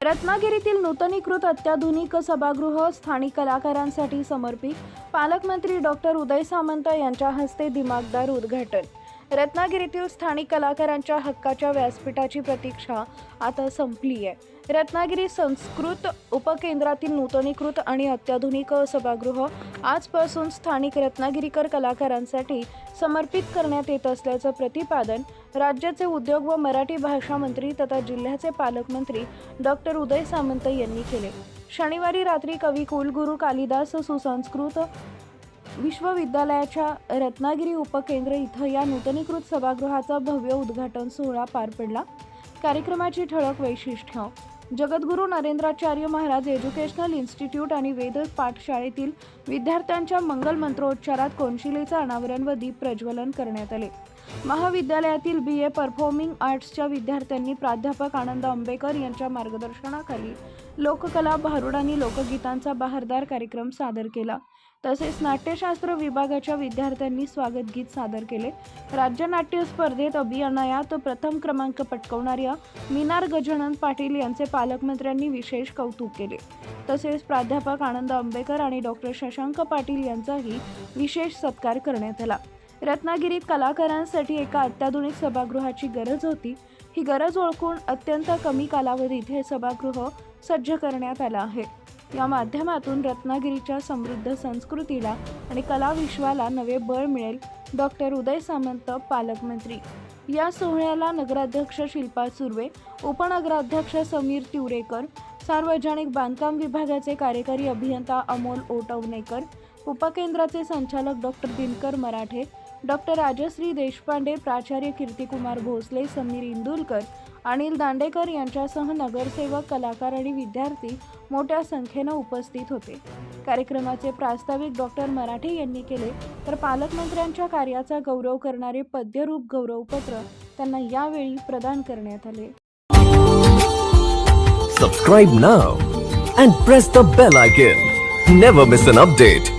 रत्नागिरीतील नूतनीकृत अत्याधुनिक सभागृह स्थानिक कलाकारांसाठी समर्पित। पालकमंत्री डॉक्टर उदय सामंत यांच्या हस्ते दिमाखदार उद्घाटन। रत्नागिरीतील स्थानिक कलाकारांच्या हक्काच्या व्यासपीठाची प्रतीक्षा आता संपली आहे। रत्नागिरी संस्कृत उपकेंद्रातील नूतनीकृत आणि अत्याधुनिक सभागृह आजपासून स्थानिक रत्नागिरीकर कलाकारांसाठी समर्पित करण्यात येत असल्याचं प्रतिपादन राज्याचे उद्योग व मराठी भाषा मंत्री तथा जिल्ह्याचे पालकमंत्री डॉक्टर उदय सामंत यांनी केले। शनिवारी रात्री कवी कुलगुरू कालिदास सुसंस्कृत विश्वविद्यालयाच्या रत्नागिरी उपकेंद्र इथं या नूतनीकृत सभागृहाचा भव्य उद्घाटन सोहळा पार पडला। कार्यक्रमाची ठळक वैशिष्ट्य जगद्गुरू नरेंद्राचार्य महाराज एज्युकेशनल इन्स्टिट्यूट आणि वेद पाठशाळेतील विद्यार्थ्यांच्या मंगल मंत्रोच्चारात कोनशिलेचं अनावरण व दीप प्रज्वलन करण्यात आले। महाविद्यालयातील BA परफॉर्मिंग आर्ट्सच्या विद्यार्थ्यांनी प्राध्यापक आनंद आंबेकर यांच्या मार्गदर्शनाखाली लोककला, भारुड आणि लोकगीतांचा बहारदार कार्यक्रम सादर केला। तसेच नाट्यशास्त्र विभागाच्या विद्यार्थ्यांनी स्वागत गीत सादर केले। राज्य नाट्य स्पर्धेत अभिनयात प्रथम क्रमांक पटकावणाऱ्या मीनार गजानन पाटील यांचे पालकमंत्र्यांनी विशेष कौतुक केले। तसेच प्राध्यापक आनंद आंबेकर आणि डॉक्टर शशांक पाटील यांचाही विशेष सत्कार करण्यात आला। रत्नागिरीत कलाकारांसाठी एका अत्याधुनिक सभागृहाची गरज होती। ही गरज ओळखून अत्यंत कमी कालावधीत हे सभागृह सज्ज करण्यात आलं आहे। या माध्यमातून रत्नागिरीच्या समृद्ध संस्कृतीला आणि कला विश्वाला नवे बळ मिळेल। डॉक्टर उदय सामंत पालकमंत्री। या सोहळ्याला नगराध्यक्ष शिल्पा सुर्वे, उपनगराध्यक्ष समीर तिवरेकर, सार्वजनिक बांधकाम विभागाचे कार्यकारी अभियंता अमोल ओटवणेकर, उपकेंद्राचे संचालक डॉक्टर दिनकर मराठे, डॉक्टर राजश्री देशपांडे, प्राचार्य कीर्तिकुमार भोसले, समीर इंदुलकर, अनिल दांडेकर यांच्यासह नगरसेवक, कलाकार आणि विद्यार्थी मोठ्या संख्येने उपस्थित होते। कार्यक्रमाचे प्रास्ताविक डॉक्टर मराठे यांनी केले, तर पालकमंत्र्यांच्या कार्याचा गौरव करणारे पद्यरूप गौरवपत्र त्यांना यावेळी प्रदान करण्यात आले। Subscribe now and press the bell icon. Never miss an update.